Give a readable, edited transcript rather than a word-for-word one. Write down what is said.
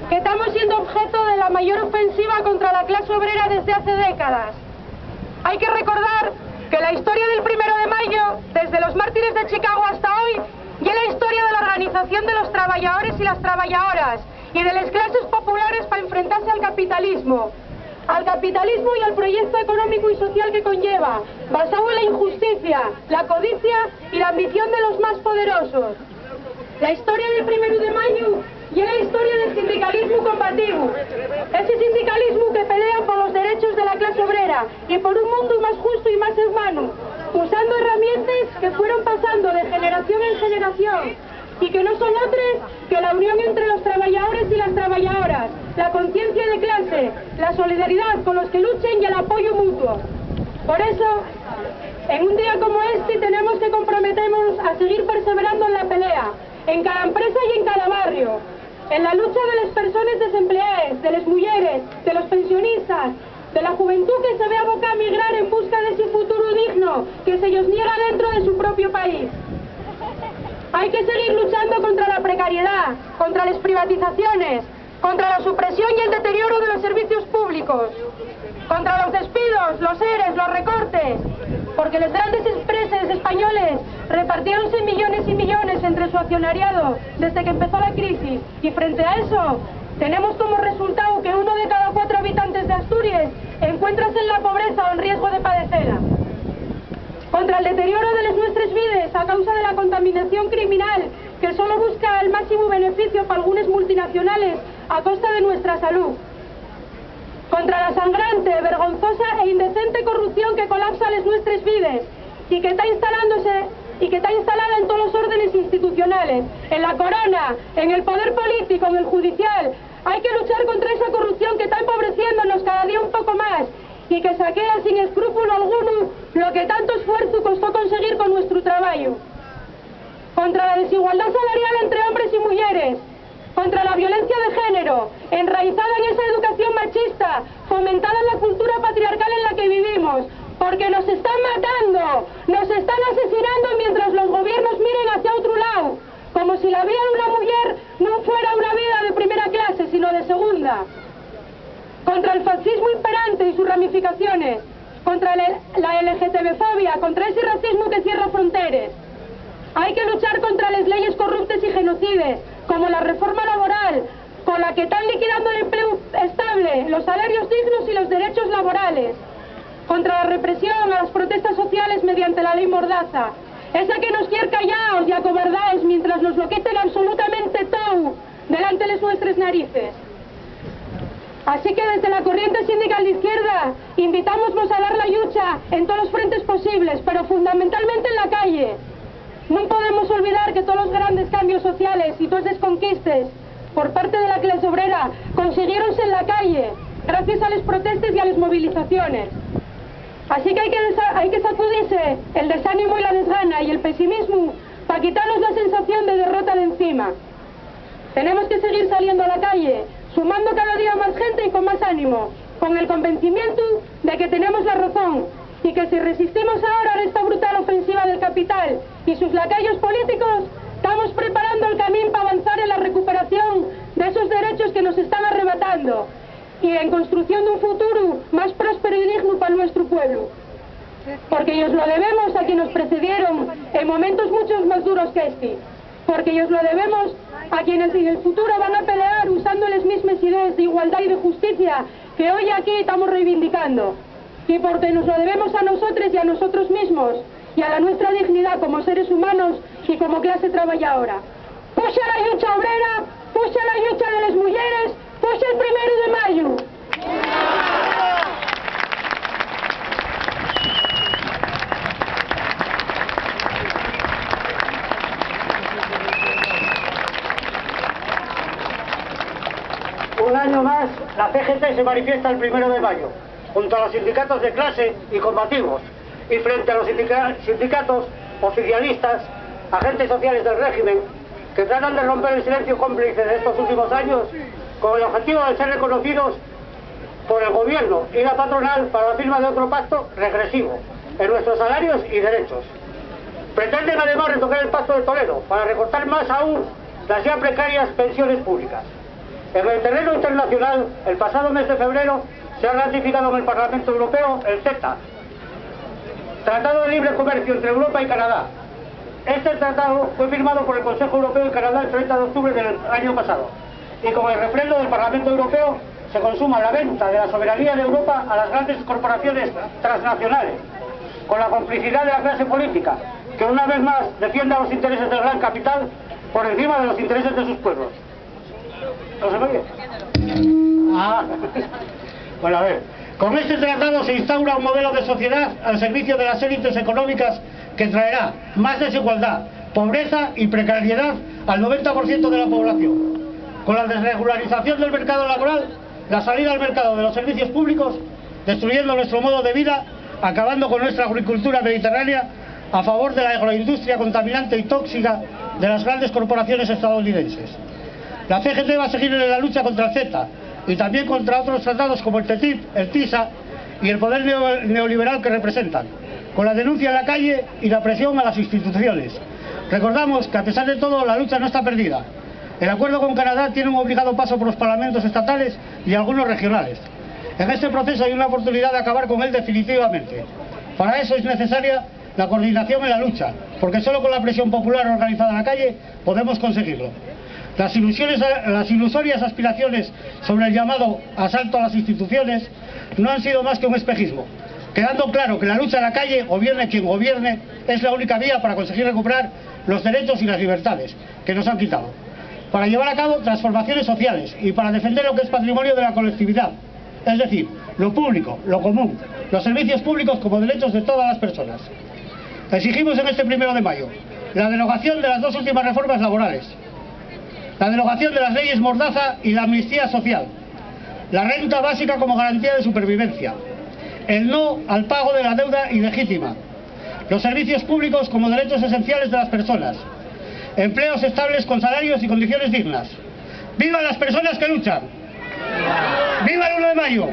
que estamos siendo objeto de la mayor ofensiva contra la clase obrera desde hace décadas. Hay que recordar que la historia del 1 de mayo, desde los mártires de Chicago hasta hoy, y es la historia de la organización de los trabajadores y las trabajadoras y de las clases populares para enfrentarse al capitalismo y al proyecto económico y social que conlleva, basado en la injusticia, la codicia y la ambición de los más poderosos. La historia del 1 de mayo y es la historia del sindicalismo combativo, ese sindicalismo que pelea por los derechos de la clase obrera y por un mundo más justo y más humano, usando herramientas que fueron pasando de generación en generación y que no son otras que la unión entre los trabajadores y las trabajadoras, la conciencia de clase, la solidaridad con los que luchen y el apoyo mutuo. Por eso, en un día como este tenemos que comprometernos a seguir perseverando en la pelea, en cada empresa y en cada barrio, en la lucha de las personas desempleadas, de las mujeres, de los pensionistas, de la juventud que se ve abocada a migrar en busca de ese futuro digno que se les niega dentro de su propio país. Hay que seguir luchando contra la precariedad, contra las privatizaciones, contra la supresión y el deterioro de los servicios públicos, contra los despidos, los ERES, los recortes, porque las grandes empresas españoles repartiéronse millones y millones entre su accionariado desde que empezó la crisis, y frente a eso tenemos como resultado que 1 de cada 4 habitantes de Asturias encuéntrase en la pobreza o en riesgo de padecerla. Contra el deterioro de las nuestras vidas a causa de la contaminación criminal que solo busca el máximo beneficio para algunas multinacionales a costa de nuestra salud. Contra la sangrante, vergonzosa e indecente corrupción que colapsa las nuestras vidas y que está instalada en todos los órdenes institucionales, en la corona, en el poder político, en el judicial. Hay que luchar contra esa corrupción que está empobreciéndonos cada día un poco más y que saquea sin escrúpulo alguno lo que tanto esfuerzo costó conseguir con nuestro trabajo. Contra la desigualdad salarial entre hombres y mujeres, contra la violencia de género, enraizada en esa educación machista, fomentada en la cultura patriarcal en la que vivimos, porque nos están matando, nos están asesinando mientras los gobiernos miren hacia otro lado, como si la vida de una mujer no fuera una vida de primera clase, sino de segunda. Contra el fascismo imperante y sus ramificaciones, contra la LGTB-fobia, contra ese racismo que cierra fronteras. Hay que luchar contra las leyes corruptas y genocidas, como la reforma laboral, con la que están liquidando el empleo estable, los salarios dignos y los derechos laborales. Contra la represión a las protestas sociales mediante la ley Mordaza, esa que nos quiere callados y acobardados mientras nos lo quiten absolutamente todo delante de nuestras narices. Así que desde la corriente sindical de izquierda invitamos a dar la lucha en todos los frentes posibles, pero fundamentalmente en la calle. No podemos olvidar que todos los grandes cambios sociales y todas las conquistas por parte de la clase obrera consiguieronse en la calle, gracias a las protestas y a las movilizaciones. Así que hay que sacudirse el desánimo y la desgana y el pesimismo para quitarnos la sensación de derrota de encima. Tenemos que seguir saliendo a la calle, sumando cada día más gente y con más ánimo, con el convencimiento de que tenemos la razón y que si resistimos ahora a esta brutal ofensiva del capital y sus lacayos políticos, estamos preparando el camino para avanzar en la recuperación de esos derechos que nos están arrebatando y en construcción de un futuro más próspero y digno para nuestro pueblo. Porque ellos lo debemos a quienes nos precedieron en momentos muchos más duros que este. Porque ellos lo debemos a quienes en el futuro van a pelear usando las mismas ideas de igualdad y de justicia que hoy aquí estamos reivindicando. Y porque nos lo debemos a nosotros y a nosotros mismos y a la nuestra dignidad como seres humanos y como clase trabajadora. ¡Puxa la lucha obrera! ¡Puxa la lucha de las mujeres! ¡Puxa el 1 de mayo! Un año más, la CGT se manifiesta el 1 de mayo, junto a los sindicatos de clase y combativos, y frente a los sindicatos oficialistas, agentes sociales del régimen, que tratan de romper el silencio cómplice de estos últimos años, con el objetivo de ser reconocidos por el gobierno y la patronal para la firma de otro pacto regresivo en nuestros salarios y derechos. Pretenden además retocar el Pacto de Toledo para recortar más aún las ya precarias pensiones públicas. En el terreno internacional, el pasado mes de febrero, se ha ratificado en el Parlamento Europeo el CETA, Tratado de Libre Comercio entre Europa y Canadá. Este tratado fue firmado por el Consejo Europeo y Canadá el 30 de octubre del año pasado, y con el refrendo del Parlamento Europeo se consuma la venta de la soberanía de Europa a las grandes corporaciones transnacionales, con la complicidad de la clase política, que una vez más defiende los intereses del gran capital por encima de los intereses de sus pueblos. ¿No se me oye? Bueno, a ver. Con este tratado se instaura un modelo de sociedad al servicio de las élites económicas que traerá más desigualdad, pobreza y precariedad al 90% de la población. Con la desregularización del mercado laboral, la salida al mercado de los servicios públicos, destruyendo nuestro modo de vida, acabando con nuestra agricultura mediterránea a favor de la agroindustria contaminante y tóxica de las grandes corporaciones estadounidenses. La CGT va a seguir en la lucha contra el CETA y también contra otros tratados como el TTIP, el TISA y el poder neoliberal que representan, con la denuncia en la calle y la presión a las instituciones. Recordamos que a pesar de todo la lucha no está perdida. El acuerdo con Canadá tiene un obligado paso por los parlamentos estatales y algunos regionales. En este proceso hay una oportunidad de acabar con él definitivamente. Para eso es necesaria la coordinación en la lucha, porque solo con la presión popular organizada en la calle podemos conseguirlo. Las ilusorias aspiraciones sobre el llamado asalto a las instituciones no han sido más que un espejismo, quedando claro que la lucha en la calle, gobierne quien gobierne, es la única vía para conseguir recuperar los derechos y las libertades que nos han quitado, para llevar a cabo transformaciones sociales y para defender lo que es patrimonio de la colectividad, es decir, lo público, lo común, los servicios públicos como derechos de todas las personas. Exigimos en este 1 de mayo la derogación de las dos últimas reformas laborales, la derogación de las leyes Mordaza y la amnistía social, la renta básica como garantía de supervivencia, el no al pago de la deuda ilegítima, los servicios públicos como derechos esenciales de las personas, empleos estables con salarios y condiciones dignas. ¡Vivan las personas que luchan! ¡Viva el 1 de mayo!